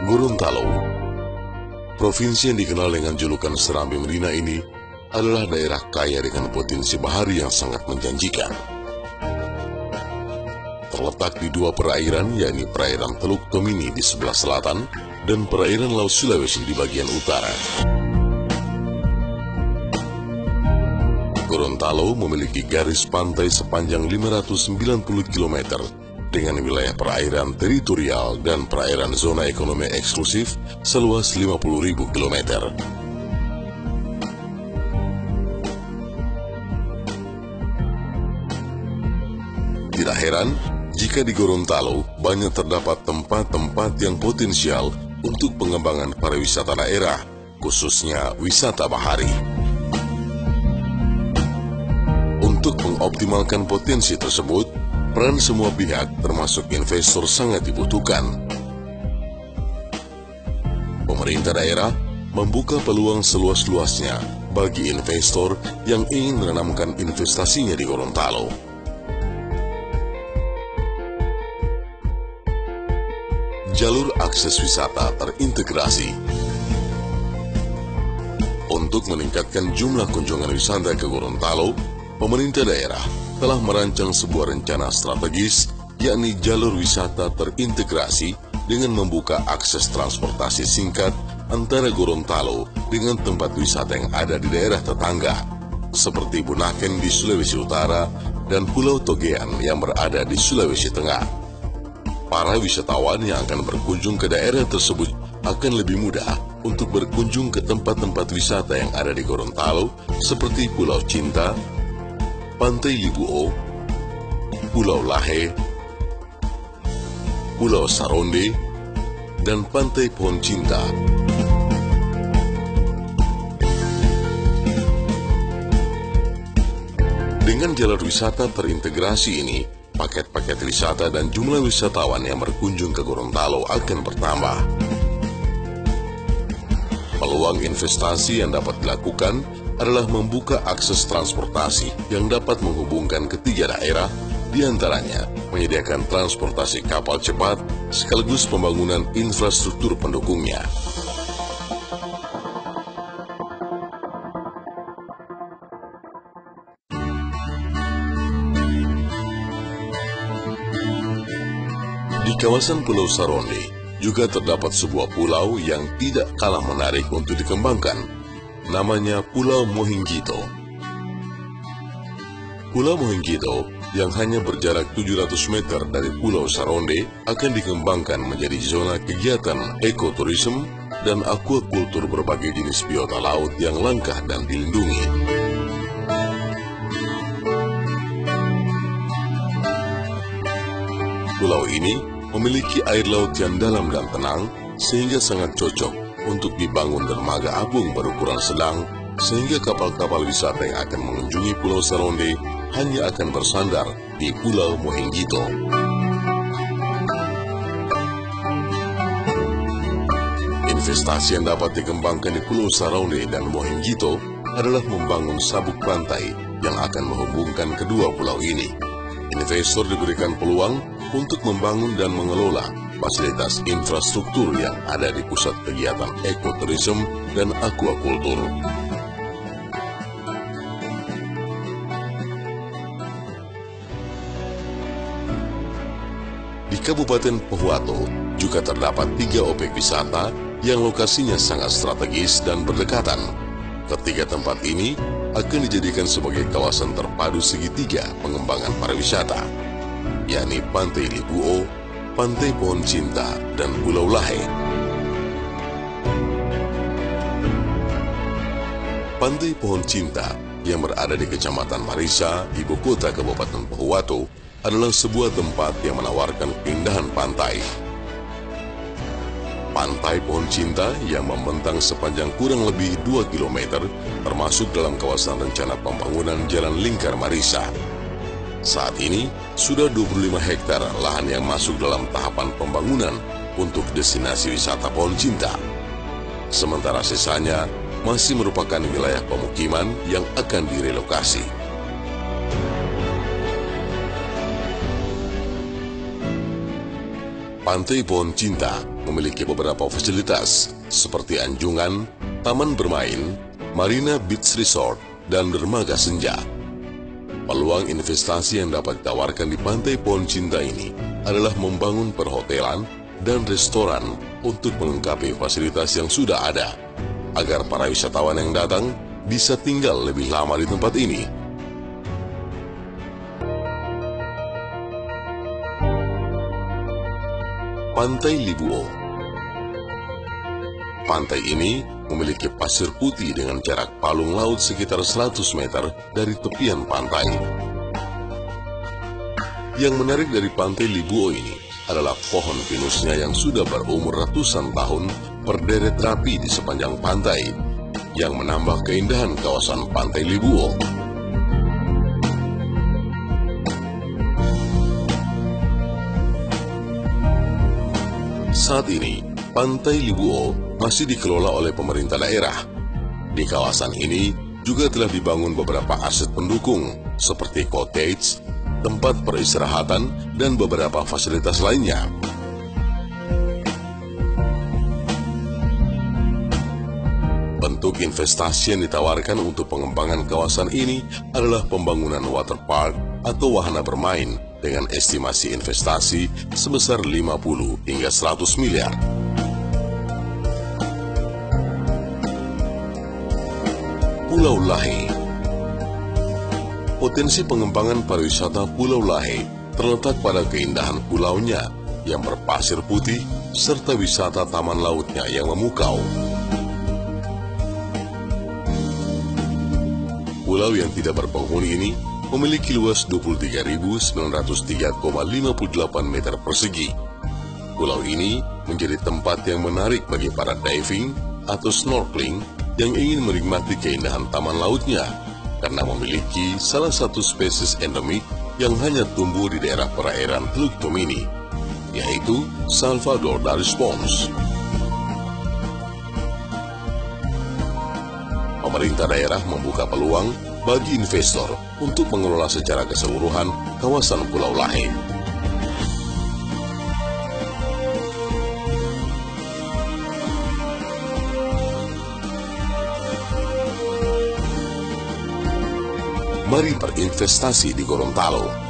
Gorontalo, provinsi yang dikenal dengan julukan Serambi Medina ini adalah daerah kaya dengan potensi bahari yang sangat menjanjikan. Terletak di dua perairan, yakni perairan Teluk Tomini di sebelah selatan dan perairan Laut Sulawesi di bagian utara. Gorontalo memiliki garis pantai sepanjang 590 km dengan wilayah perairan teritorial dan perairan zona ekonomi eksklusif seluas 50.000 km. Tidak heran jika di Gorontalo banyak terdapat tempat-tempat yang potensial untuk pengembangan pariwisata daerah, khususnya wisata bahari. Untuk mengoptimalkan potensi tersebut, peran semua pihak termasuk investor sangat dibutuhkan. Pemerintah daerah membuka peluang seluas-luasnya bagi investor yang ingin menanamkan investasinya di Gorontalo. Jalur akses wisata terintegrasi. Untuk meningkatkan jumlah kunjungan wisata ke Gorontalo, pemerintah daerah telah merancang sebuah rencana strategis, yakni jalur wisata terintegrasi dengan membuka akses transportasi singkat antara Gorontalo dengan tempat wisata yang ada di daerah tetangga, seperti Bunaken di Sulawesi Utara dan Pulau Togean yang berada di Sulawesi Tengah. Para wisatawan yang akan berkunjung ke daerah tersebut akan lebih mudah untuk berkunjung ke tempat-tempat wisata yang ada di Gorontalo, seperti Pulau Cinta, Pantai Libuo, Pulau Lahe, Pulau Saronde, dan Pantai Pohon Cinta. Dengan jalur wisata terintegrasi ini, paket-paket wisata dan jumlah wisatawan yang berkunjung ke Gorontalo akan bertambah. Peluang investasi yang dapat dilakukan adalah membuka akses transportasi yang dapat menghubungkan ketiga daerah, diantaranya menyediakan transportasi kapal cepat sekaligus pembangunan infrastruktur pendukungnya. Di kawasan Pulau Saronde juga terdapat sebuah pulau yang tidak kalah menarik untuk dikembangkan. Namanya Pulau Mohinggito. Pulau Mohinggito yang hanya berjarak 700 meter dari Pulau Saronde akan dikembangkan menjadi zona kegiatan ekoturisme dan aquacultur berbagai jenis biota laut yang langka dan dilindungi. Pulau ini memiliki air laut yang dalam dan tenang sehingga sangat cocok untuk dibangun dermaga apung berukuran sedang, sehingga kapal-kapal wisata yang akan mengunjungi Pulau Saronde hanya akan bersandar di Pulau Mohinggito. Investasi yang dapat dikembangkan di Pulau Saronde dan Mohinggito adalah membangun sabuk pantai yang akan menghubungkan kedua pulau ini. Investor diberikan peluang untuk membangun dan mengelola fasilitas infrastruktur yang ada di pusat kegiatan ekoturisme dan aquacultur. Di Kabupaten Pohuwato juga terdapat 3 objek wisata yang lokasinya sangat strategis dan berdekatan. Ketiga tempat ini akan dijadikan sebagai kawasan terpadu segitiga pengembangan pariwisata, yakni Pantai Libuo, Pantai Pohon Cinta, dan Pulau Lahe. Pantai Pohon Cinta yang berada di Kecamatan Marisa, ibu kota Kabupaten Pohuwato, adalah sebuah tempat yang menawarkan keindahan pantai. Pantai Pohon Cinta yang membentang sepanjang kurang lebih 2 km termasuk dalam kawasan rencana pembangunan Jalan Lingkar Marisa. Saat ini, sudah 25 hektar lahan yang masuk dalam tahapan pembangunan untuk destinasi wisata Pohon Cinta. Sementara sisanya masih merupakan wilayah pemukiman yang akan direlokasi. Pantai Pohon Cinta memiliki beberapa fasilitas seperti anjungan, taman bermain, marina beach resort, dan dermaga senja. Peluang investasi yang dapat ditawarkan di Pantai Pohon Cinta ini adalah membangun perhotelan dan restoran untuk melengkapi fasilitas yang sudah ada, agar para wisatawan yang datang bisa tinggal lebih lama di tempat ini. Pantai Libuo. Pantai ini memiliki pasir putih dengan jarak palung laut sekitar 100 meter dari tepian pantai. Yang menarik dari Pantai Libuo ini adalah pohon pinusnya yang sudah berumur ratusan tahun berderet rapi di sepanjang pantai, yang menambah keindahan kawasan Pantai Libuo. Saat ini, Pantai Libuo masih dikelola oleh pemerintah daerah. Di kawasan ini juga telah dibangun beberapa aset pendukung seperti cottage, tempat peristirahatan, dan beberapa fasilitas lainnya. Bentuk investasi yang ditawarkan untuk pengembangan kawasan ini adalah pembangunan water park atau wahana bermain dengan estimasi investasi sebesar 50 hingga 100 miliar. Pulau Lahe. Potensi pengembangan pariwisata Pulau Lahe terletak pada keindahan pulaunya yang berpasir putih serta wisata taman lautnya yang memukau. Pulau yang tidak berpenghuni ini memiliki luas 23.903,58 meter persegi. Pulau ini menjadi tempat yang menarik bagi para diving atau snorkeling yang ingin menikmati keindahan taman lautnya, karena memiliki salah satu spesies endemik yang hanya tumbuh di daerah perairan Teluk Tomini, yaitu Salvador Dari Spons. Pemerintah daerah membuka peluang bagi investor untuk mengelola secara keseluruhan kawasan Pulau Lahe. Mari berinvestasi di Gorontalo.